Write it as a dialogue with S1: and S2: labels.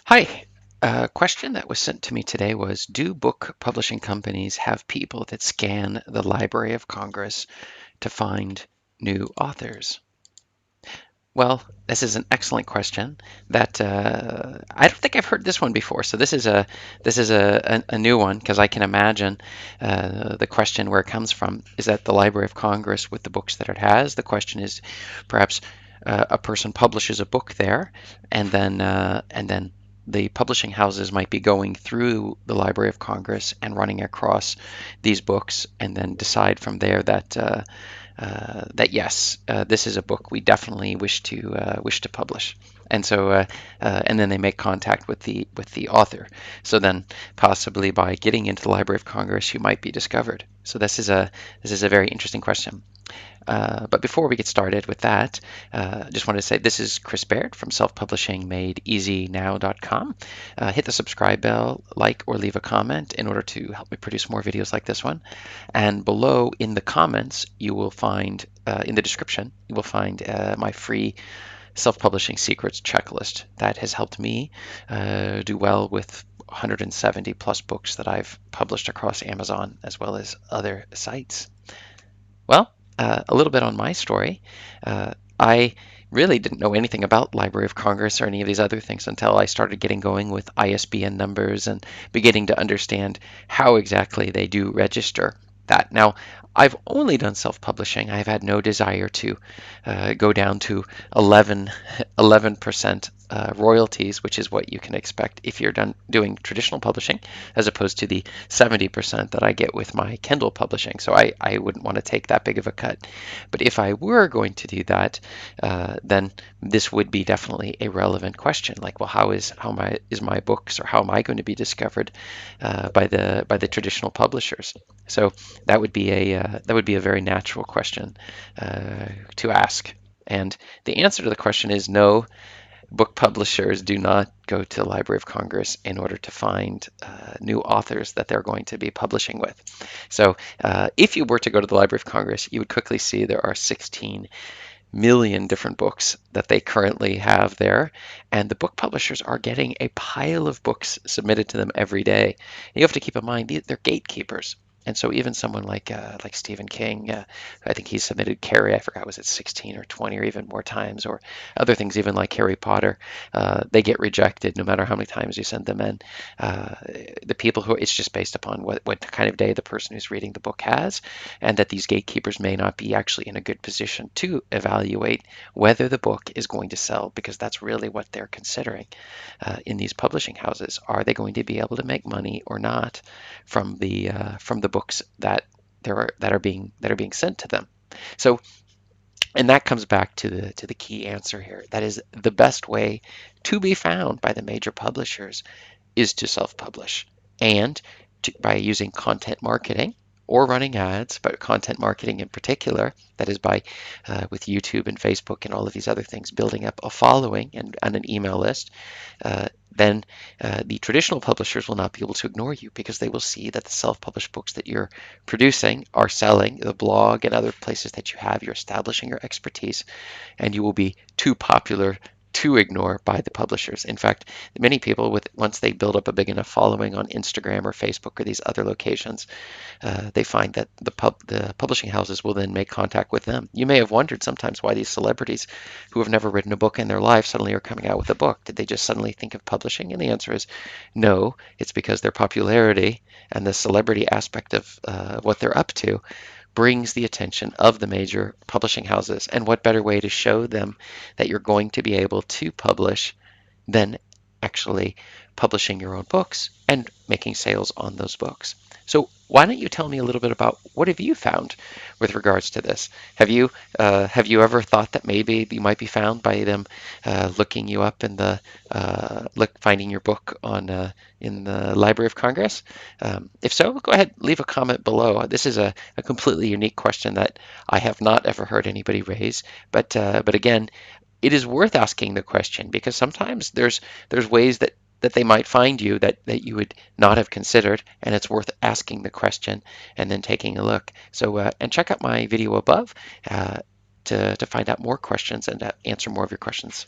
S1: Hi. A question that was sent to me today was, do book publishing companies have people that scan the Library of Congress to find new authors? Well, this is an excellent question that I don't think I've heard this one before. So this is a new one because I can imagine the question where it comes from is that the Library of Congress with the books that it has. The question is perhaps a person publishes a book there, and then the publishing houses might be going through the Library of Congress and running across these books, and then decide from there that yes, this is a book we definitely wish to publish, and then they make contact with the author. So then, possibly by getting into the Library of Congress, you might be discovered. So this is a very interesting question. But before we get started with that, I just wanted to say this is Chris Baird from self-publishingmadeeasynow.com. Hit the subscribe bell, like, or leave a comment in order to help me produce more videos like this one. And below in the comments, you will find, in the description, you will find my free self-publishing secrets checklist that has helped me do well with 170 plus books that I've published across Amazon as well as other sites. Well, a little bit on my story. I really didn't know anything about Library of Congress or any of these other things until I started getting going with ISBN numbers and beginning to understand how exactly they do register that. Now, I've only done self-publishing. I've had no desire to go down to 11% royalties, which is what you can expect if you're doing traditional publishing, as opposed to the 70% that I get with my Kindle publishing. So I wouldn't want to take that big of a cut. But if I were going to do that, then this would be definitely a relevant question. Like, well, how my books, or how am I going to be discovered by the traditional publishers? So that would be a very natural question to ask. And the answer to the question is no, book publishers do not go to the Library of Congress in order to find new authors that they're going to be publishing with. So if you were to go to the Library of Congress, you would quickly see there are 16 million different books that they currently have there, and the book publishers are getting a pile of books submitted to them every day. And you have to keep in mind they're gatekeepers. And so even someone like Stephen King, I think he submitted Carrie, I forgot, was it 16 or 20 or even more times, or other things even like Harry Potter, they get rejected no matter how many times you send them in. Uh, the people who, it's just based upon what kind of day the person who's reading the book has, and that these gatekeepers may not be actually in a good position to evaluate whether the book is going to sell, because that's really what they're considering in these publishing houses. Are they going to be able to make money or not from the books that are being sent to them? So, and that comes back to the key answer here. That is, the best way to be found by the major publishers is to self-publish, and by using content marketing or running ads, but content marketing in particular, that is by with YouTube and Facebook and all of these other things, building up a following and an email list. Then the traditional publishers will not be able to ignore you, because they will see that the self-published books that you're producing are selling. The blog and other places that you have, you're establishing your expertise, and you will be too popular to ignore by the publishers. In fact, many people, once they build up a big enough following on Instagram or Facebook or these other locations, they find that the publishing houses will then make contact with them. You may have wondered sometimes why these celebrities who have never written a book in their life suddenly are coming out with a book. Did they just suddenly think of publishing? And the answer is no. It's because their popularity and the celebrity aspect of what they're up to brings the attention of the major publishing houses. And what better way to show them that you're going to be able to publish than actually publishing your own books and making sales on those books? So why don't you tell me a little bit about what have you found with regards to this? Have you ever thought that maybe you might be found by them looking you up in the finding your book on in the Library of Congress? If so, go ahead, leave a comment below. This is a completely unique question that I have not ever heard anybody raise. But again, it is worth asking the question, because sometimes there's ways that they might find you that you would not have considered, and it's worth asking the question and then taking a look. So and check out my video above to find out more questions and answer more of your questions.